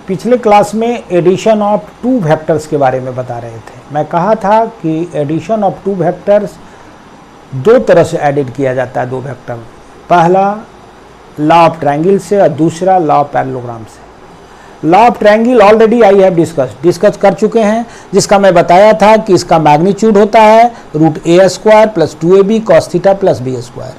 पिछले क्लास में addition of two vectors के बारे में बता रहे थे। मैं कहा था कि एडिशन ऑफ टू वेक्टर्स दो तरह से एडिट किया जाता है दो वेक्टर। पहला लॉ ऑफ ट्रायंगल से और दूसरा लॉ ऑफ पैरेललोग्राम से। Law of triangle already I have discuss कर चुके हैं, जिसका मैं बताया था कि इसका मैग्नीट्यूड होता है √a² + 2ab cos theta + b²।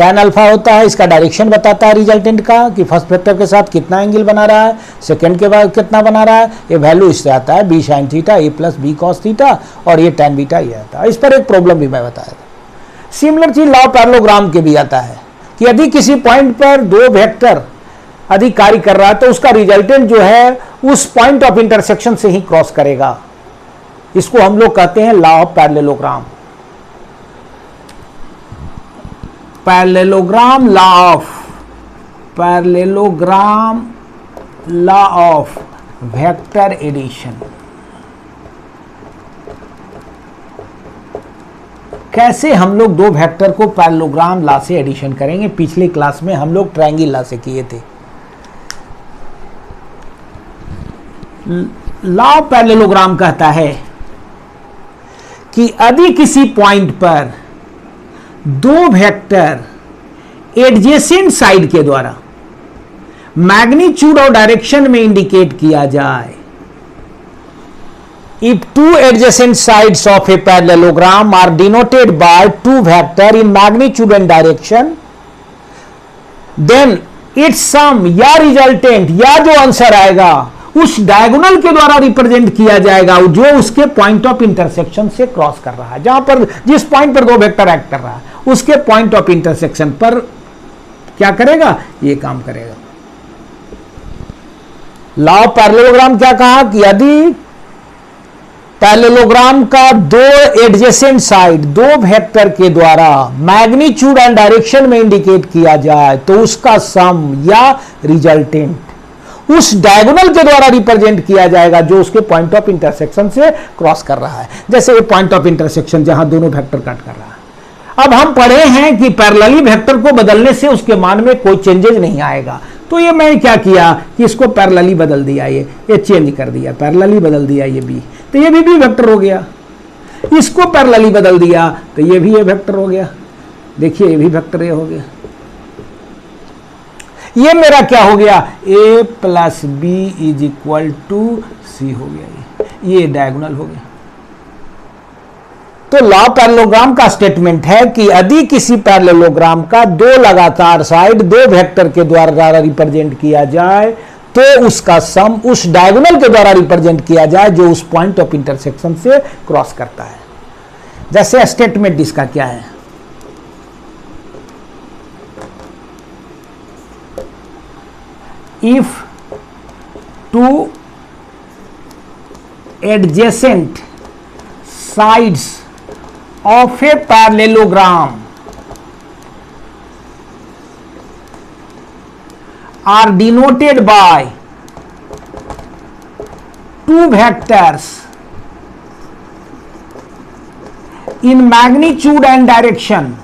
tan alpha होता है, इसका डायरेक्शन बताता है रिजल्टेंट का कि फर्स्ट वेक्टर के साथ कितना एंगल बना रहा है, सेकंड के बाद कितना बना रहा है। ये वैल्यू इससे आता है b sin theta a + b cos theta, और ये tan बीटा ये आता है। इस पर एक प्रॉब्लम भी मैं बताया था। सिमिलर चीज लॉ ऑफ पैरेललोग्राम के भी आता है कि यदि किसी पॉइंट पर दो वेक्टर अधिक कार्य कर रहा है तो उसका रिजल्टेंट जो है उस पॉइंट ऑफ इंटरसेक्शन से ही क्रॉस करेगा। इसको हम लोग कहते हैं law of parallelogram. Law of vector addition. कैसे हम लोग दो वेक्टर को पैरेललोग्राम लॉ से एडिशन करेंगे, पिछले क्लास में हम लोग ट्रायंगल लॉ से किए थे। लॉ ऑफ पैरेललोग्राम कहता है कि यदि किसी पॉइंट पर दो वेक्टर एडजेसेंट साइड के द्वारा मैग्नीट्यूड और डायरेक्शन में इंडिकेट किया जाए, if two adjacent sides of a parallelogram are denoted by two vector in magnitude and direction, then its sum या resultant या जो आंसर आएगा उस डायगोनल के द्वारा रिप्रेजेंट किया जाएगा जो उसके पॉइंट ऑफ इंटरसेक्शन से क्रॉस कर रहा है। जहां पर जिस पॉइंट पर दो वेक्टर एक्ट कर रहा है उसके पॉइंट ऑफ इंटरसेक्शन पर क्या करेगा, ये काम करेगा। लॉ ऑफ पैरेललोग्राम क्या कहा कि यदि पैरेललोग्राम का दो एडजेसेंट साइड दो वेक्टर के द्वारा मैग्नीट्यूड एंड डायरेक्शन में इंडिकेट किया जाए तो उसका सम या रिजल्टेंट उस डायगोनल के द्वारा रिप्रेजेंट किया जाएगा जो उसके पॉइंट ऑफ इंटरसेक्शन से क्रॉस कर रहा है। जैसे ये पॉइंट ऑफ इंटरसेक्शन जहां दोनों वेक्टर कट कर रहा है। अब हम पढ़े हैं कि पैरेलली वेक्टर को बदलने से उसके मान में कोई चेंजेस नहीं आएगा, तो ये मैं क्या किया कि इसको पैरेलली बदल दिया, ये चेंज कर दिया, पैरेलली बदल दिया ये बी, तो ये भी वेक्टर हो गया। इसको पैरेलली बदल दिया तो ये भी ये वेक्टर हो गया। देखिए ये भी वेक्टर ये हो गया। ये मेरा क्या हो गया, a + b = c हो गया। ये डायगोनल हो गया। तो लॉ पैरेललोग्राम का स्टेटमेंट है कि यदि किसी पैरेललोग्राम का दो लगातार साइड दो वेक्टर के द्वारा रिप्रेजेंट किया जाए तो उसका सम उस डायगोनल के द्वारा रिप्रेजेंट किया जाए जो उस पॉइंट ऑफ इंटरसेक्शन से क्रॉस करता है। जैसे स्टेटमेंट इसका क्या है, if two adjacent sides of a parallelogram are denoted by two vectors in magnitude and direction,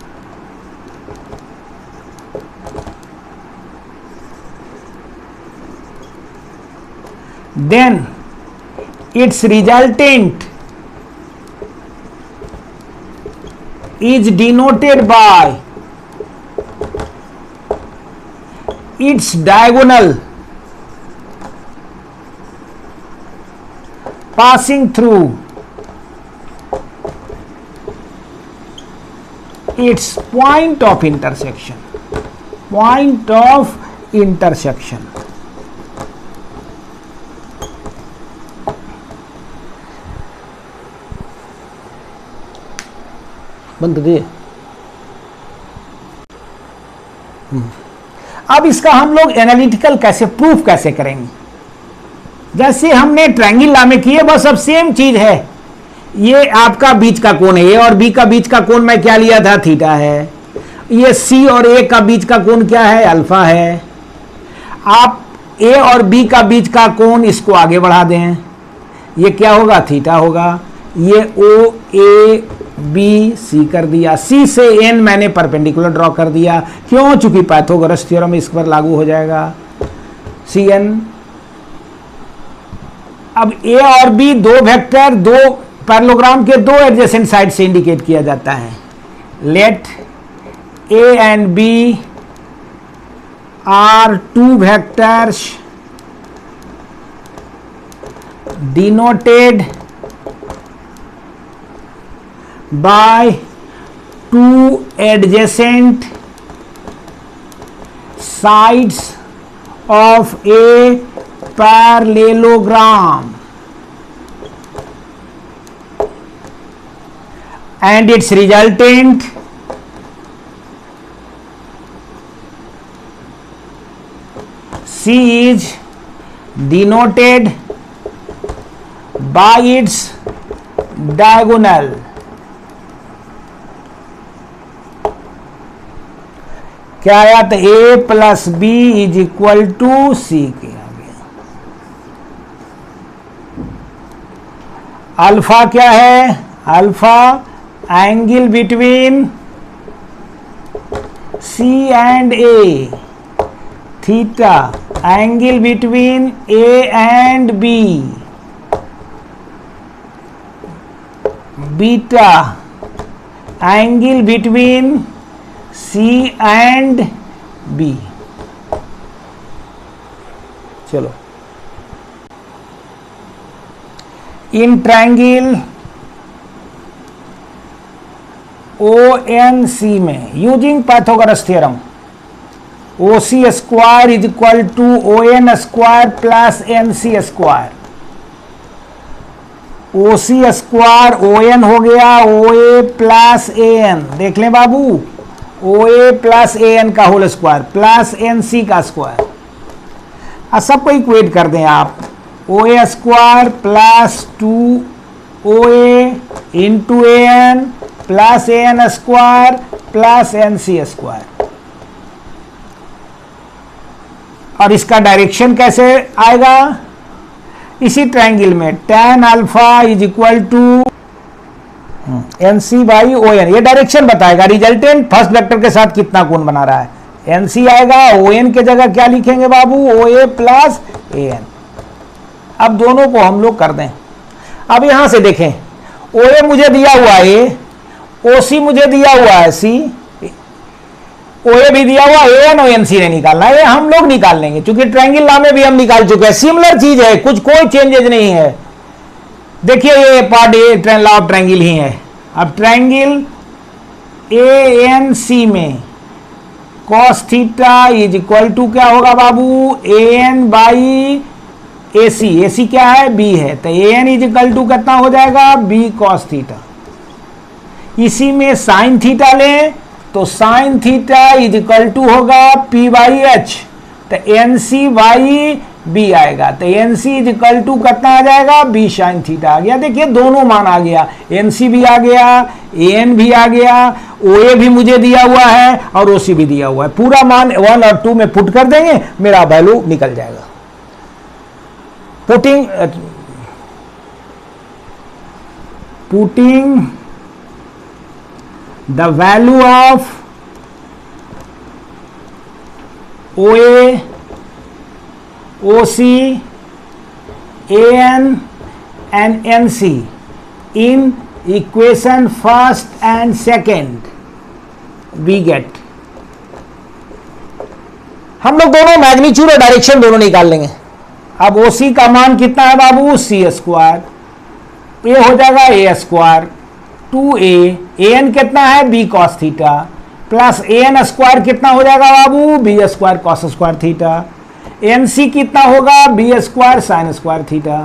then its resultant is denoted by its diagonal passing through its point of intersection. बंद दिए। अब इसका हम लोग analytical proof कैसे करेंगे, जैसे हमने ट्रायंगल लॉ में किए बस अब सेम चीज है। ये आपका बीच का कोण है, ए और बी का बीच का कोण मैं क्या लिया था, थीटा है। ये सी और ए का बीच का कोण क्या है, अल्फा है। आप ए और बी का बीच का कोण इसको आगे बढ़ा दें, ये क्या होगा, थीटा होगा। ये ओ ए बी सी कर दिया, सी से एन मैंने परपेंडिकुलर ड्रॉ कर दिया, क्यों, चूंकि पाइथागोरस थ्योरम इस पर लागू हो जाएगा। सी एन अब ए और बी दो वेक्टर, दो पैरेललोग्राम के दो एडजेसेंट साइड से इंडिकेट किया जाता है. Let A and B are two vectors denoted by two adjacent sides of a parallelogram and its resultant C is denoted by its diagonal. क्या आया? तो A plus B is equal to C के आ गया. Alpha क्या है? Alpha angle between C and A. Theta angle between A and B. Beta angle between C and B. चलो, इन ट्रायंगल ONC में using Pythagoras theorem OC square is equal to ON square plus NC square. OC square ON हो गया OA plus AN. देख लें बाबू, OA plus AN का whole square plus NC का स्क्वायर. अब सबको इक्वेट कर दें आप. OA square plus 2OA into AN plus AN square plus NC square. और इसका डायरेक्शन कैसे आएगा? इसी ट्रायंगल में tan alpha is equal to NC by ON. ये डायरेक्शन बताएगा. रिजल्टेंट फर्स्ट वेक्टर के साथ कितना कोण बना रहा है. NC आएगा, ON के जगह क्या लिखेंगे बाबू? OA plus AN. अब दोनों को हम लोग कर दें. अब यहां से देखें, OA मुझे दिया हुआ है A, OC मुझे दिया हुआ है C, OA भी दिया हुआ AN और NC ने निकालना है. ये हम लोग निकाल लेंगे क्योंकि ट्रायंगल लॉ में भी हम निकाल चुके हैं. सिमिलर चीज है, कुछ कोई चेंजेज नहीं है. देखिए ये part a law of triangle ही है. अब ट्रायंगल ANC में cos theta is equal to क्या होगा बाबू? AN by AC. AC क्या है? B है. तो AN इज इक्वल टू कितना हो जाएगा? B cos theta. इसी में साइन थीटा लें तो sine theta is equal to होगा P बाई H. तो NC बाई B आएगा. तो NC इज इक्वल टू कितना आ जाएगा? B साइन थीटा आ गया. देखिए दोनों मान आ गया. NC भी आ गया, AN भी आ गया, OA भी मुझे दिया हुआ है और OC भी दिया हुआ है. पूरा मान 1 और 2 में पुट कर देंगे, मेरा वैल्यू निकल जाएगा. Putting the value of OA, OC, AN and NC in equation first and second, we get. हम लोग दोनों मैग्नीट्यूड और डायरेक्शन दोनों निकाल लेंगे. अब OC का मान कितना है बाबू? C square. A हो जाएगा A स्क्वायर 2A. AN कितना है? B cos theta plus AN square कितना हो जाएगा बाबू? B square cos square theta. NC कितना होगा? B square sine square theta.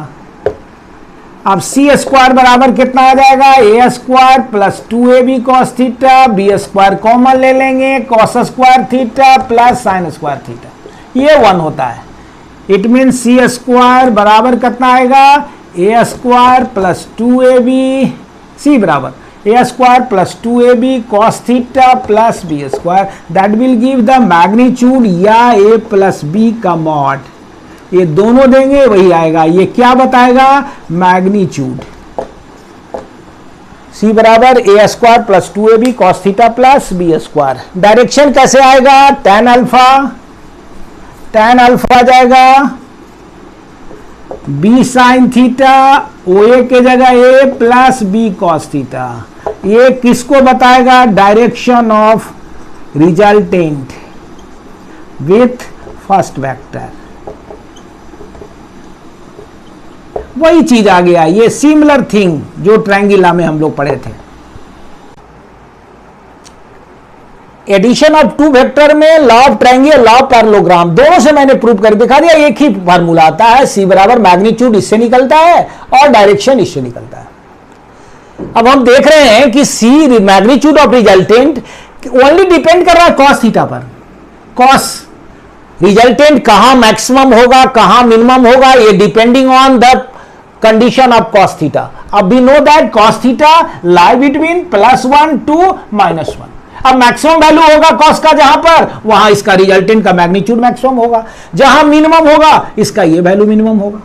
अब C स्क्वायर बराबर कितना आ जाएगा? A square plus 2AB cos theta. B square common ले लेंगे, cos square theta plus sine square theta. ये 1 होता है. इट मीन C स्क्वायर बराबर कितना आएगा? A square plus 2AB. C बराबर A square plus 2AB cos theta plus B square. That will give the magnitude या A प्लस B का mod. ये दोनों देंगे वही आएगा. ये क्या बताएगा? मैग्नीट्यूड. C बराबर A square plus 2AB cos theta plus B square. Direction कैसे आएगा? tan अल्फा जाएगा बी साइन थीटा, ओ ए के जगह ए प्लस बी कॉस थीटा। ये किसको बताएगा? Direction of resultant with first vector. वही चीज आ गया, ये सिमिलर थिंग जो ट्रायंगुला में हम लोग पढ़े थे। एडिशन ऑफ टू वेक्टर में law of triangle, law of parallelogram, दोनों से मैंने प्रूव कर दिखा दिया। एक ही फार्मूला आता है, सी बराबर मैग्नीट्यूड इससे निकलता है और डायरेक्शन इससे निकलता है। अब हम देख रहे हैं कि C magnitude of resultant only depend कर रहा है कॉस थीटा पर। कॉस रिजल्टेंट कहां मैक्सिमम होगा, कहां मिनिमम होगा, ये depending on the condition of cos theta. अब we know that cos theta lie between +1 to -1। अब मैक्सिमम वैल्यू होगा कॉस का जहां पर, वहां इसका रिजल्टेंट का मैग्नीट्यूड मैक्सिमम होगा। जहां मिनिमम होगा इसका ये वैल्यू मिनिमम होगा।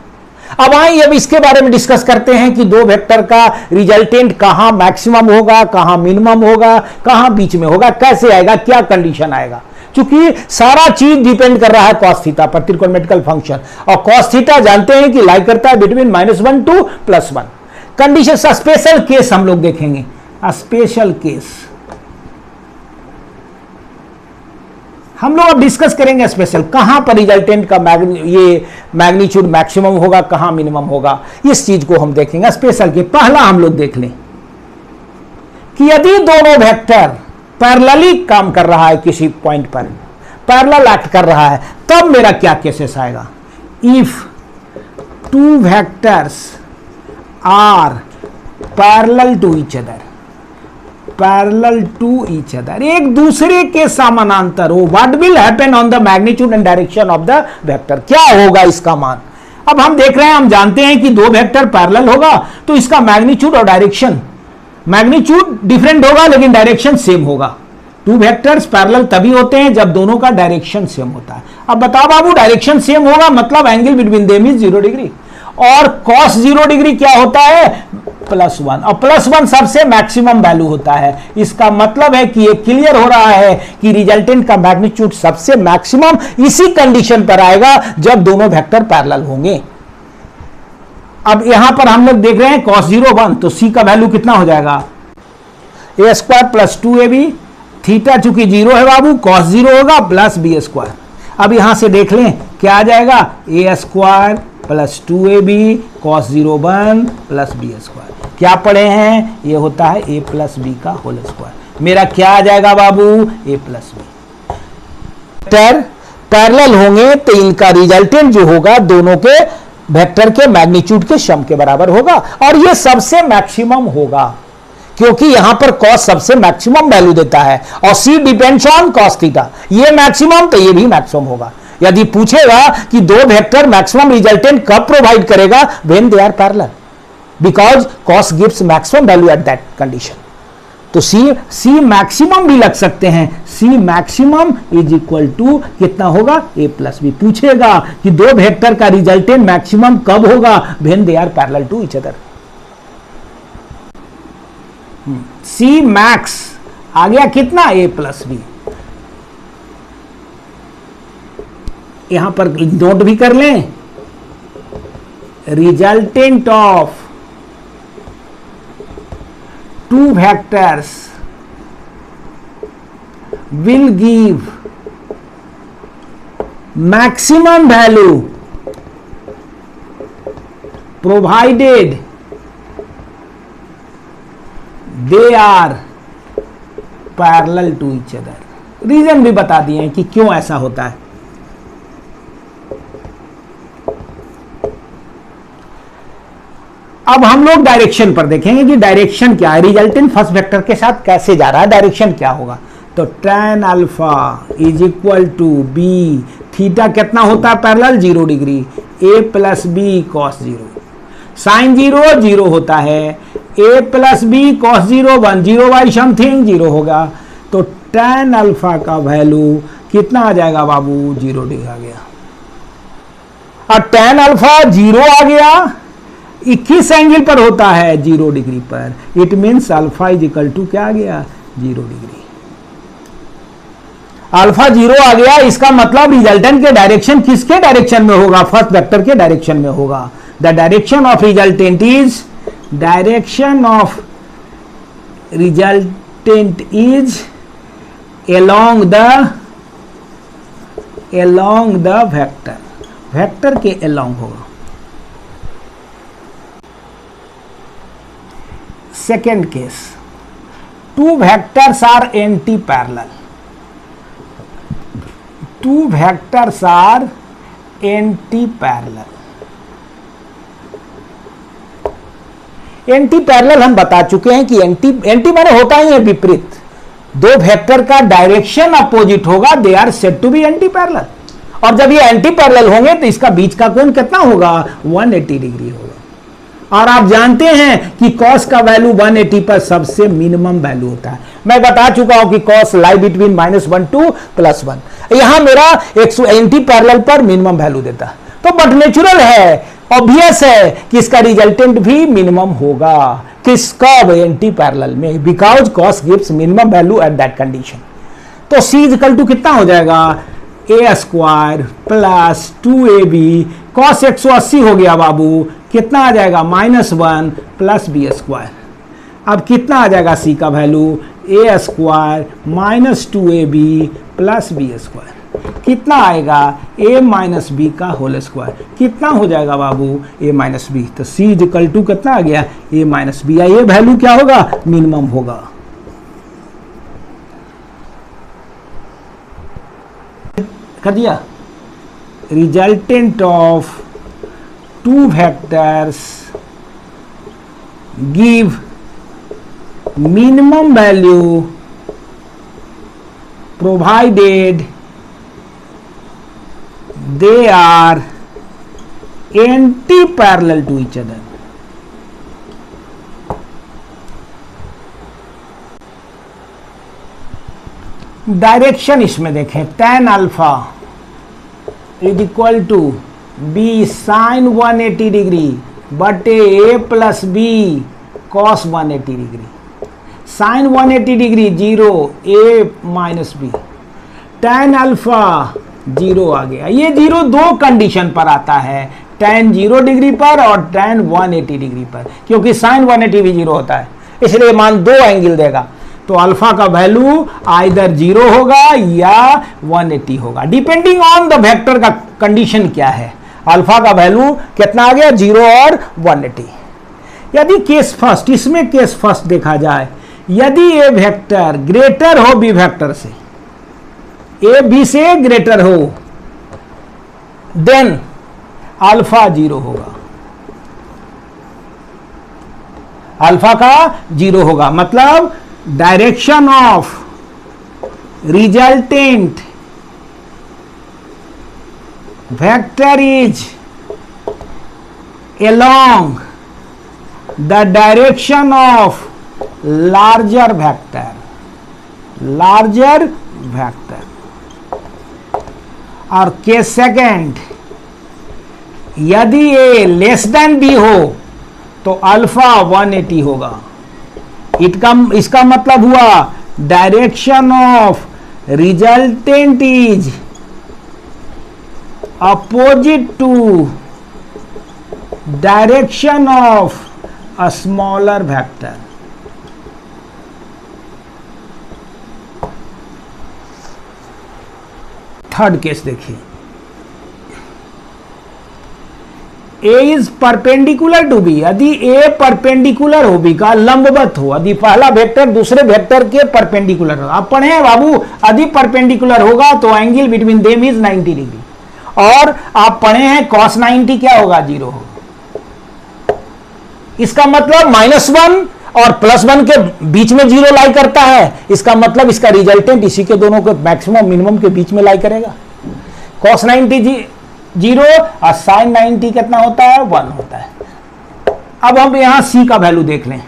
अब आइए अब इसके बारे में डिस्कस करते हैं कि दो वेक्टर का रिजल्टेंट कहां मैक्सिमम होगा, कहां मिनिमम होगा, कहां बीच में होगा, कैसे आएगा, क्या कंडीशन आएगा। क्योंकि सारा चीज डिपेंड कर रहा है कॉस थीटा पर, त्रिकोणमितिकल फंक्शन। और कॉस थीटा जानते हैं कि लाई करता है between -1 to +1। Condition special case हम लोग देखेंगे, स्पेशल केस हम लोग अब डिस्कस करेंगे। स्पेशल कहां पर रिजल्टेंट का ये मैग्नीट्यूड मैक्सिमम होगा, कहां मिनिमम होगा, इस चीज को हम देखेंगे स्पेशल के। पहला हम लोग देख लें कि यदि दोनों वेक्टर पैरेलली काम कर रहा है, किसी पॉइंट पर पैरेलल एक्ट कर रहा है, तब मेरा क्या केसेस आएगा। If two vectors are parallel to each other, parallel to each other, एक दूसरे के समानांतर हो, what will happen on the magnitude and direction of the vector, क्या होगा इसका मान। अब हम देख रहे हैं, हम जानते हैं कि दो वेक्टर पैरेलल होगा तो इसका मैग्नीट्यूड और डायरेक्शन, मैग्नीट्यूड डिफरेंट होगा लेकिन डायरेक्शन सेम होगा। टू वेक्टर्स पैरेलल तभी होते हैं जब दोनों का डायरेक्शन सेम होता है। अब बताओ बाबू, डायरेक्शन सेम होगा मतलब angle between them is 0 degree, और cos 0 डिग्री क्या होता है? +1, और +1 सबसे मैक्सिमम वैल्यू होता है। इसका मतलब है कि ये क्लियर हो रहा है कि रिजल्टेंट का मैग्नीट्यूड सबसे मैक्सिमम इसी कंडीशन पर आएगा जब दोनों वेक्टर पैरेलल होंगे। अब यहां पर हम लोग देख रहे हैं cos 0 1, तो c का वैल्यू कितना हो जाएगा? a² + 2ab, थीटा चूंकि 0 है बाबू, cos 0 होगा प्लस b²। अब यहां से देख लें क्या आ जाएगा, a² + 2ab cos 0 1 plus b²। क्या पढ़े हैं? ये होता है a + b का होल स्क्वायर। मेरा क्या आ जाएगा बाबू? a + b। पैरेलल होंगे तो इनका रिजल्टेंट जो होगा दोनों के वेक्टर के मैग्नीट्यूड के सम के बराबर होगा, और ये सबसे मैक्सिमम होगा क्योंकि यहां पर cos सबसे मैक्सिमम वैल्यू देता है और c depends on cos theta. ये मैक्सिमम तो ये भी मैक्सिमम होगा। यदि पूछेगा कि दो वेक्टर मैक्सिमम रिजल्टेंट कब प्रोवाइड करेगा, when they are parallel, because cos gives maximum value at that condition. तो c मैक्सिमम भी लग सकते हैं। c maximum is equal to कितना होगा? a + b। पूछेगा कि दो वेक्टर का रिजल्टेंट मैक्सिमम कब होगा, when they are parallel to each other. c max आ गया कितना? a + b। यहां पर नोट भी कर लें, resultant of two vectors will give maximum value provided they are parallel to each other। Reason भी बता दिए हैं कि क्यों ऐसा होता है। अब हम लोग डायरेक्शन पर देखेंगे कि डायरेक्शन क्या है, रिजल्टेंट फर्स्ट वेक्टर के साथ कैसे जा रहा है, डायरेक्शन क्या होगा। तो tan alpha is equal to b, theta कितना होता है parallel? 0 degree, a + b cos 0, sin 0 0 होता है, a + b cos 0 1, 0 by something 0 होगा। तो tan अल्फा का वैल्यू कितना आ जाएगा बाबू? 0 डिग्री आ गया। और tan अल्फा 0 आ गया, 21 एंगल पर होता है 0 डिग्री पर। It means alpha is equal to क्या आ गया? 0 डिग्री। अल्फा 0 आ गया, इसका मतलब रिजल्टेंट के डायरेक्शन किसके डायरेक्शन में होगा? फर्स्ट वेक्टर के डायरेक्शन में होगा। The direction of resultant is along the vector के along होगा। Second case, two vectors are anti parallel, two vectors are anti parallel. Anti parallel हम बता चुके हैं कि एंटी माने होता ही है विपरीत। दो वेक्टर का डायरेक्शन अपोजिट होगा, they are said to be anti parallel. और जब ये एंटी पैरेलल होंगे तो इसका बीच का कोण कितना होगा? 180 डिग्री होगा। और आप जानते हैं कि cos का वैल्यू 180 पर सबसे मिनिमम वैल्यू होता है। मैं बता चुका हूं कि cos लाई बिटवीन -1 to +1। यहां मेरा एंटी पैरेलल पर मिनिमम वैल्यू देता है, तो बट नेचुरल है, ऑब्वियस है कि इसका रिजल्टेंट भी मिनिमम होगा। किसका? एंटी पैरेलल में, because cos gives minimum value at that condition. तो C इक्वल टू कितना हो जाएगा? a² प्लस 2ab, cos 180 हो गया बाबू, कितना आ जाएगा? -1 प्लस b²। अब कितना आ जाएगा C का value? a² minus 2ab plus b²। कितना आएगा? a माइनस बी का होल स्क्वायर। कितना हो जाएगा बाबू? a minus B. तो C इक्वल टू कितना आ गया? a minus B. ये वैल्यू क्या होगा? मिनिमम होगा। कर दिया। Resultant of two vectors give minimum value provided they are anti-parallel to each other। Direction इसमें देखें, tan alpha is equal to b sin 180 degree बटे a plus B cos 180 degree. sin 180 degree 0, a minus B, tan alpha 0 आ गया। ये 0 दो condition पर आता है, tan 0 डिग्री पर और tan 180 डिग्री पर, क्योंकि sin 180 भी 0 होता है, इसलिए मान दो एंगल देगा। तो अल्फा का वैल्यू आइदर 0 होगा या 180 होगा, डिपेंडिंग ऑन द वेक्टर का कंडीशन क्या है। अल्फा का वैल्यू कितना आ गया? 0 और 180। यदि केस फर्स्ट, इसमें केस फर्स्ट देखा जाए, यदि ए वेक्टर ग्रेटर हो बी वेक्टर से, ए बी से ग्रेटर हो, देन अल्फा 0 होगा। अल्फा का 0 होगा, मतलब direction of resultant vector is along the direction of larger vector, और केस सेकेंड, यदि ए लेस देन बी हो तो अल्फा 180 होगा। इसका मतलब हुआ direction of resultant is opposite to direction of a smaller vector. Third case देखिए, A is perpendicular to B, यदि ए परपेंडिकुलर हो बी का, लंबवत हो, यदि पहला वेक्टर दूसरे वेक्टर के परपेंडिकुलर हो। आप पढ़े हैं बाबू, यदि परपेंडिकुलर होगा तो angle between them is 90 degree, और आप पढ़े हैं cos 90 क्या होगा? 0 होगा। इसका मतलब -1 और +1 के बीच में 0 लाई करता है, इसका मतलब इसका रिजल्टेंट इसी के दोनों के मैक्सिमम मिनिमम के बीच में लाई करेगा। cos 90 0 और sin 90 कितना होता है? 1 होता है। अब हम यहां C का वैल्यू देख लें।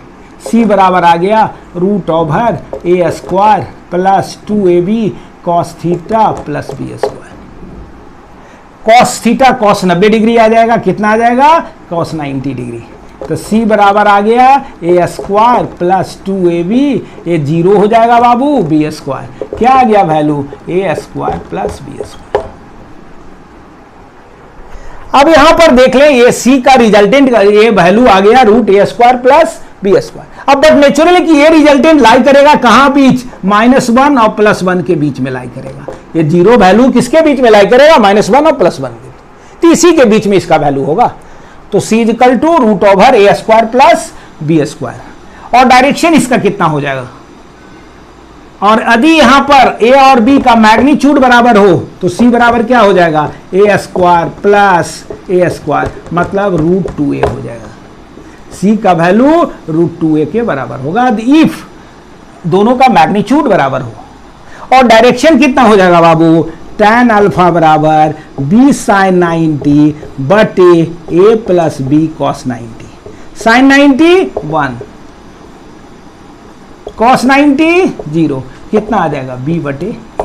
C बराबर आ गया √a² plus 2ab cos theta plus b²। cos theta cos 90 degree आ जाएगा, कितना आ जाएगा? cos 90 degree. तो C बराबर आ गया a² प्लस 2ab, ये 0 हो जाएगा बाबू, b²। क्या आ गया वैल्यू? a² plus b²। अब यहां पर देख लें, ये सी का रिजल्टेंट का ये वैल्यू आ गया √a² प्लस b²। अब बट नेचुरली कि ये रिजल्टेंट लाई करेगा कहां बीच, -1 और +1 के बीच में लाई करेगा। ये जीरो वैल्यू किसके बीच में लाई करेगा, -1 और +1 के, तो इसी के बीच में इसका वैल्यू होगा। तो c = √a² प्लस b²। और डायरेक्शन इसका कितना हो जाएगा, और यदि यहां पर a और b का मैग्नीट्यूड बराबर हो तो c बराबर क्या हो जाएगा, a² प्लस a², मतलब √2a हो जाएगा। c का वैल्यू √2a के बराबर होगा इफ दोनों का मैग्नीट्यूड बराबर हो। और डायरेक्शन कितना हो जाएगा बाबू, tan अल्फा बराबर b sin 90 बटे a plus b cos 90। sin 90 1, cos 90 0, कितना आ जाएगा b बटे a।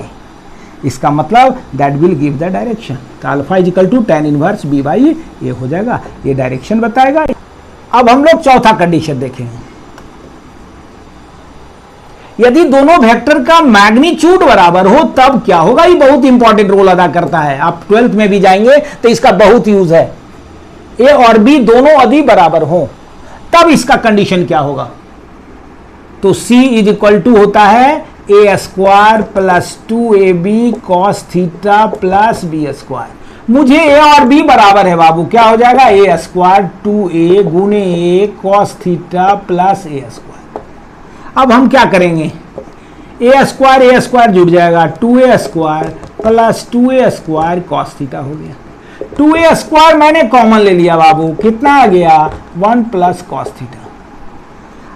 इसका मतलब that will give the direction. तो alpha = tan inverse b by a हो जाएगा, ये डायरेक्शन बताएगा। अब हम लोग चौथा कंडीशन देखेंगे, यदि दोनों वेक्टर का मैग्नीट्यूड बराबर हो तब क्या होगा। ये बहुत इंपॉर्टेंट रोल अदा करता है, आप 12th में भी जाएंगे तो इसका बहुत यूज है। a और b दोनों यदि बराबर हो तब इसका कंडीशन क्या होगा। तो c = होता है a² plus 2ab cos theta plus b²। मुझे a और b बराबर है बाबू, क्या हो जाएगा, a² 2a गुने a cos theta plus a²। अब हम क्या करेंगे, a² जुड़ जाएगा, 2a² plus 2a² cos theta हो गया। 2a² मैंने कॉमन ले लिया बाबू, कितना आ गया, 1 प्लस cos थीटा।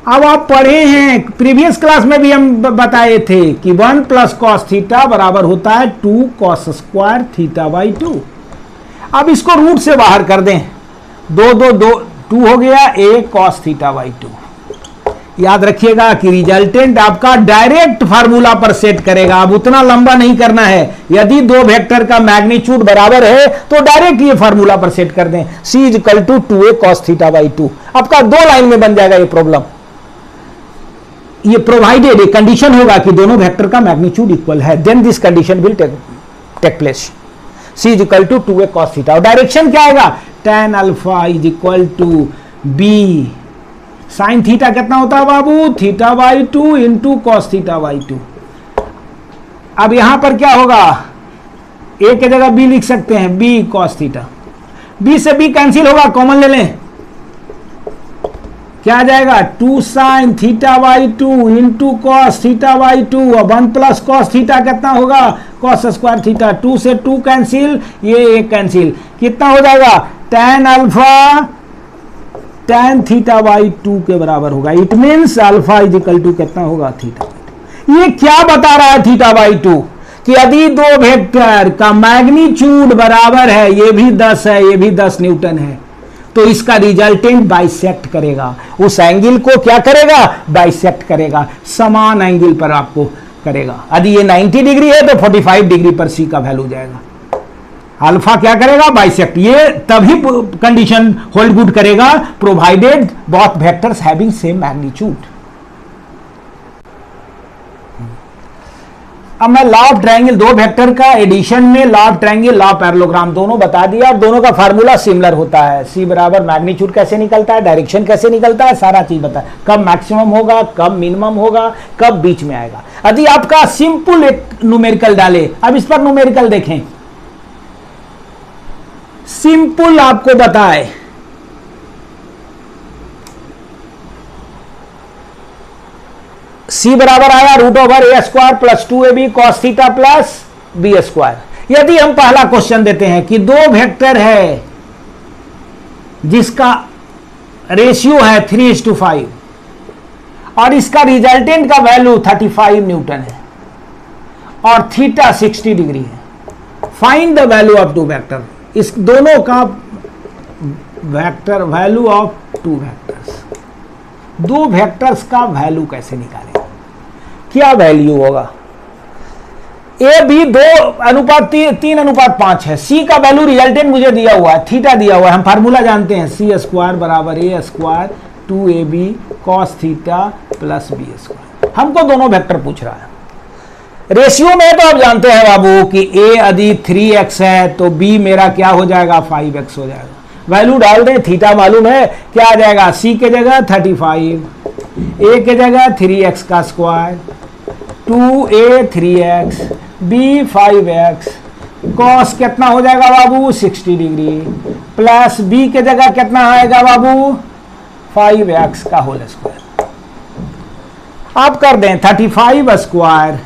अब आप पढ़े हैं प्रीवियस क्लास में भी हम बताए थे कि 1 प्लस cos थीटा बराबर होता है 2 cos² थीटा बाई 2। अब इसको रूट से बाहर कर दें, 2 हो गया a cos थीटा बाई 2। याद रखिएगा कि रिजल्टेंट आपका डायरेक्ट फार्मूला पर सेट करेगा, अब उतना लंबा नहीं करना है। यदि दो वेक्टर का मैग्नीट्यूड बराबर है तो डायरेक्ट ये फार्मूला पर सेट कर दें, c = 2a cos theta by 2। आपका 2 लाइन में बन जाएगा ये प्रॉब्लम। ये प्रोवाइडेड एक कंडीशन होगा कि दोनों वेक्टर का मैग्नीट्यूड इक्वल है, then this condition will take place. c = 2a cos theta. और डायरेक्शन क्या आएगा, tan alpha = b sine theta कितना होता है बाबू, theta by 2 into cos theta by 2। अब यहां पर क्या होगा, a के जगह b लिख सकते हैं, b cos थीटा। b से b कैंसिल होगा, कॉमन ले लें, क्या आ जाएगा, 2 sine theta by 2 into cos theta by 2। अब 1 प्लस कॉस थीटा कितना होगा, cos² थीटा। 2 से 2 कैंसिल, ये 1 कैंसिल, कितना हो जाएगा, tan alpha tan theta by 2 के बराबर होगा। इट मीन्स अल्फा = कितना होगा, थीटा। ये क्या बता रहा है थीटा बाई 2, कि यदि दो वेक्टर का मैग्नीट्यूड बराबर है, ये भी 10 है, ये भी 10 न्यूटन है, तो इसका रिजल्टेंट बाइसेक्ट करेगा, उस एंगल को क्या करेगा, बाइसेक्ट करेगा, समान एंगल पर आपको करेगा। यदि ये 90 डिग्री है तो 45 डिग्री पर c का वैल्यू जाएगा। अल्फा क्या करेगा, बाइसेक्ट। ये तभी कंडीशन होल्ड गुड करेगा provided both vectors having same magnitude. अब मैं लॉ ऑफ ट्रायंगल, दो वेक्टर का एडिशन में law of triangle, law of parallelogram दोनों बता दिया। और दोनों का फार्मूला सिमिलर होता है, c बराबर मैग्नीट्यूड कैसे निकलता है, डायरेक्शन कैसे निकलता है, सारा चीज बताया। कब मैक्सिमम होगा, कब मिनिमम होगा, कब बीच में आएगा। यदि आपका सिंपल एक न्यूमेरिकल डाले, अब इस पर न्यूमेरिकल देखें, सिंपल आपको बताए, c बराबर आया √a² plus 2ab cos theta plus b²। यदि हम पहला क्वेश्चन देते हैं कि दो वेक्टर है जिसका रेशियो है 3:5 और इसका रिजल्टेंट का वैल्यू 35 न्यूटन है और थीटा 60 डिग्री है, find the value of two vector. इस दोनों का vector value of two vectors, दो वेक्टर्स का वैल्यू कैसे निकालें, क्या वैल्यू होगा। ए भी 2:3:5 है, सी का वैल्यू रिजल्टेंट मुझे दिया हुआ है, थीटा दिया हुआ है, हम फार्मूला जानते हैं, c² बराबर a² 2ab cos theta plus b²। हमको दोनों वेक्टर पूछ रहा है। रेशियो में तो आप जानते हैं बाबू कि a यदि 3x है तो b मेरा क्या हो जाएगा 5x हो जाएगा। वैल्यू डाल दें, थीटा मालूम है, क्या आ जाएगा c के जगह 35, a के जगह 3x का square, 2a 3x, b 5x, cos कितना हो जाएगा बाबू 60 डिग्री, प्लस b के जगह कितना आएगा बाबू 5x का होल स्क्वायर। आप कर दें 35 स्क्वायर,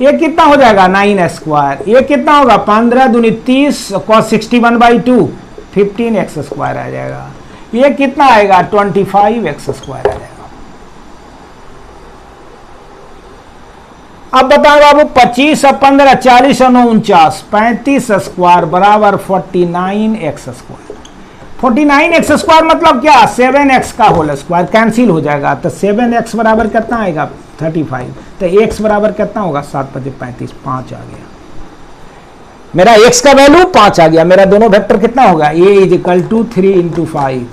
ये कितना हो जाएगा 9 स्क्वायर, ये कितना होगा 15 दूनी 30, cos 61/2 15x स्क्वायर आ जाएगा, ये कितना आएगा 25x स्क्वायर आ जाएगा। अब बताओ बाबू 25 और 15 40 और 49 35 स्क्वायर बराबर 49x स्क्वायर। 49x स्क्वायर मतलब क्या 7x का होल स्क्वायर कैंसिल हो जाएगा, तो 7x बराबर कितना आएगा 35, तो x बराबर कितना होगा 7 × 35 5 आ गया। मेरा x का वैल्यू 5 आ गया। मेरा दोनों वेक्टर कितना होगा a = 3 × 5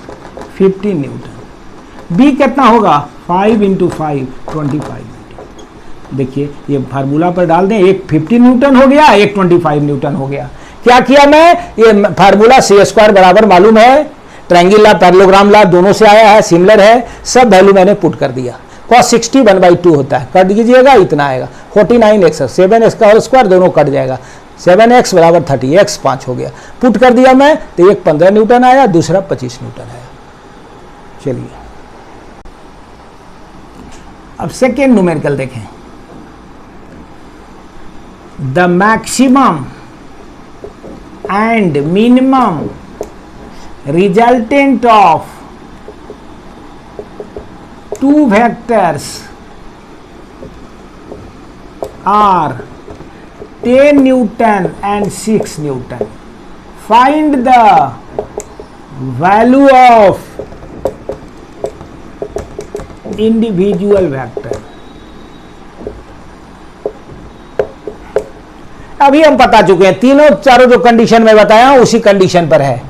15 न्यूटन, b कितना होगा 5 × 5 25 न्यूटन। देखिए ये फार्मूला पर डाल दें, एक 15 न्यूटन हो गया, एक 25 न्यूटन हो गया। क्या किया मैं, ये फार्मूला c² बराबर मालूम है, ट्रायंगल ला पैरेललोग्राम ला दोनों से आया है, सिमिलर है, सब वैल्यू मैंने पुट कर दिया। cos 61/2 होता है, कट दीजिएगा इतना आएगा 49x, 7x का होल स्क्वायर दोनों कट जाएगा, 7x बराबर 30, x 5 हो गया। पुट कर दिया मैं, तो एक 15 न्यूटन आया, दूसरा 25 न्यूटन आया। चलिए अब सेकेंड न्यूमेरिकल देखें। The maximum and minimum resultant of two vectors are 10 Newton and 6 Newton. Find the value of individual vector. अभी हम बता चुके हैं, तीनों चारों जो कंडीशन में बताया उसी कंडीशन पर है।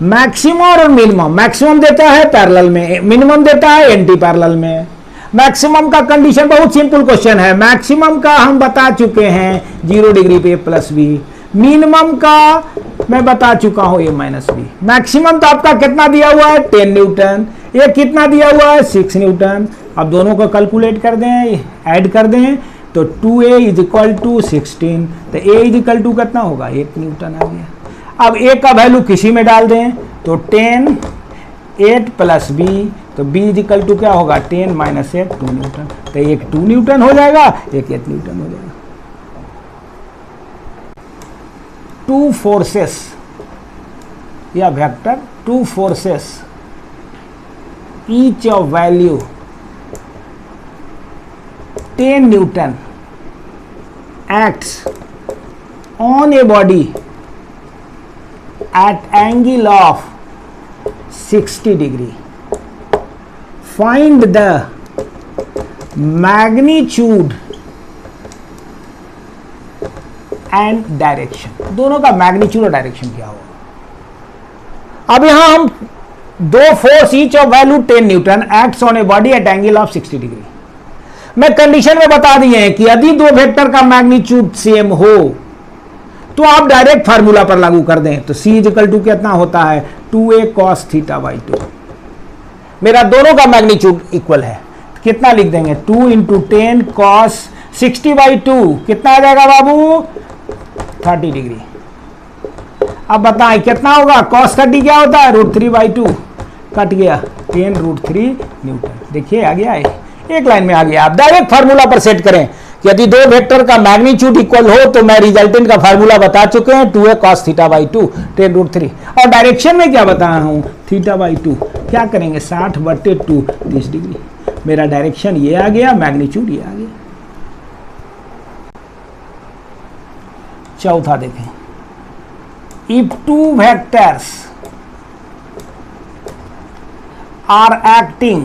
मैक्सिमम और मिनिमम, मैक्सिमम देता है पैरेलल में, मिनिमम देता है एंटी पैरेलल में। मैक्सिमम का कंडीशन बहुत सिंपल क्वेश्चन है, मैक्सिमम का हम बता चुके हैं 0 डिग्री पे +b, मिनिमम का मैं बता चुका हूं a - b। मैक्सिमम तो आपका कितना दिया हुआ है 10 न्यूटन, ये कितना दिया हुआ है 6 न्यूटन। अब दोनों को कैलकुलेट कर दें, ऐड कर दें, तो 2a = 16, तो a = कितना होगा 1 न्यूटन आ गया। अब a का वैल्यू किसी में डाल दें, तो 10 8 + b, तो b = क्या होगा 10 - 8 2 न्यूटन, तो एक 2 न्यूटन हो जाएगा, एक 8 न्यूटन हो जाएगा। 2 फोर्सेस या vector 2 forces each of value 10 Newton acts on a body at angle of 60 degree. Find the magnitude and direction. दोनों का मैग्नीट्यूड और डायरेक्शन क्या होगा। अब यहां हम दो force each of value 10 Newton acts on a body at angle of 60 degree. मैं कंडीशन में बता दिए हैं कि यदि दो वेक्टर का मैग्नीट्यूड सेम हो तो आप डायरेक्ट फार्मूला पर लागू कर दें, तो c = कितना होता है 2a cos θ/2। मेरा दोनों का मैग्नीट्यूड इक्वल है, कितना लिख देंगे 2 × 10 cos 60/2, कितना आ जाएगा बाबू 30 डिग्री। अब बताएं कितना होगा cos 30 क्या होता है √3/2, कट गया 10 √3 न्यूटन। देखिए आ गया है, एक लाइन में आ गया। आप डायरेक्ट फार्मूला पर सेट करें कि यदि दो वेक्टर का मैग्नीट्यूड इक्वल हो तो मैं रिजल्टेंट का फार्मूला बता चुके हैं 2a cos θ/2 10 √3। और डायरेक्शन में क्या बताया हूं θ/2 क्या करेंगे 60/2 30 डिग्री। मेरा डायरेक्शन ये आ गया, मैग्नीट्यूड ये आ गया। चौथा देखें, if two vectors are acting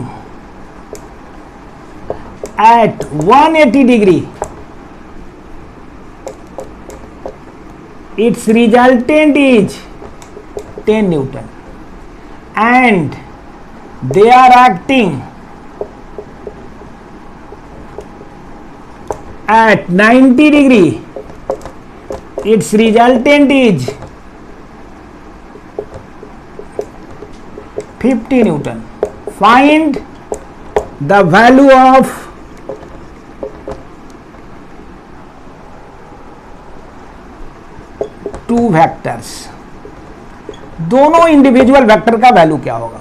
at 180 degree, its resultant is 10 Newton and they are acting at 90 degree, its resultant is 50 Newton. Find the value of two vectors. दोनों इंडिविजुअल वेक्टर का value क्या होगा।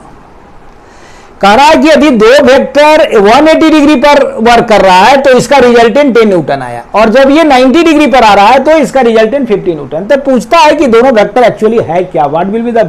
कह रहा है कि यदि दो वेक्टर 180 डिग्री पर वर्क कर रहा है तो इसका रिजल्टेंट 10 न्यूटन आया, और जब ये 90 डिग्री पर आ रहा है तो इसका रिजल्टेंट 50 न्यूटन। तो पूछता है कि दोनों वेक्टर एक्चुअली है क्या, व्हाट विल बी द